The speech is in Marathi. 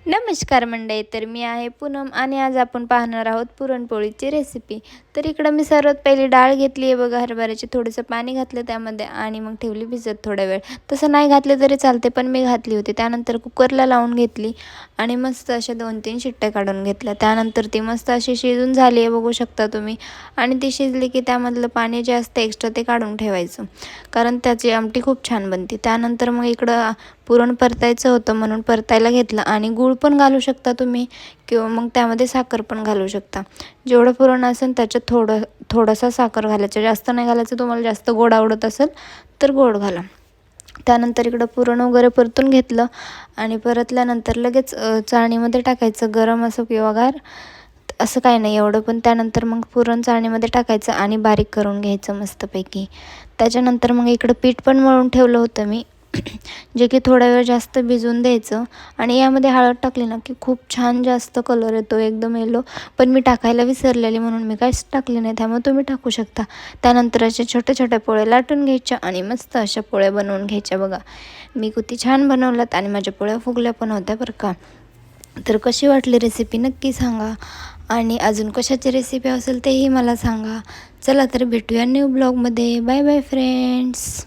नमस्कार मंडळी, तर मी आहे पूनम आणि आज आपण पाहणार आहोत पुरणपोळीची रेसिपी। तर इकडं मी सर्वात पहिली डाळ घेतली आहे बघा, हरभऱ्याची। थोडंसं पाणी घातलं त्यामध्ये आणि मग ठेवली भिजत थोडा वेळ। तसं नाही घातलं तरी चालते, पण मी घातली होती। त्यानंतर कुकरला लावून घेतली आणि मस्त अशा 2-3 शिट्ट्या काढून घेतल्या। त्यानंतर ती मस्त अशी शिजून झाली आहे, बघू शकता तुम्ही। आणि ती शिजली की त्यामधलं पाणी जे असतं एक्स्ट्रा ते काढून ठेवायचं, कारण त्याची आमटी खूप छान बनते। त्यानंतर मग इकडं पुरण परतायचं होतं म्हणून परतायला घेतलं आणि गूळ पण घालू शकता तुम्ही किंवा मग त्यामध्ये साखर पण घालू शकता। जेवढं पुरण असेल त्याच्यात थोडासा साखर घालायचं, जास्त नाही घालायचं। तुम्हाला जास्त गोड आवडत असेल तर गोड घाला। त्यानंतर इकडं पुरण वगैरे परतून घेतलं आणि परतल्यानंतर लगेच चाळणीमध्ये टाकायचं, गरम असो किंवा गार असं काही नाही एवढं। पण त्यानंतर मग पुरण चाळणीमध्ये टाकायचं आणि बारीक करून घ्यायचं मस्तपैकी। त्याच्यानंतर मग इकडं पीठ पण मळून ठेवलं होतं मी, जे की थोडा वेळ जास्त भिजवून द्यायचं। आणि यामध्ये हळद टाकली ना की खूप छान जास्त कलर येतो, एकदम येलो। पण मी टाकायला विसरलेली म्हणून मी काहीच टाकले नाही, त्यामुळे तुम्ही टाकू शकता। त्यानंतर असे छोटे छोटे पोळे लाटून घ्यायच्या आणि मस्त अशा पोळ्या बनवून घ्यायच्या बघा। मी किती छान बनवल्यात आणि माझ्या पोळ्या फुगल्या पण होत्या बरं का। तर कशी वाटली रेसिपी नक्की सांगा, आणि अजून कशाची रेसिपी असेल तेही मला सांगा। चला तर भेटूया न्यू ब्लॉगमध्ये। Bye bye friends.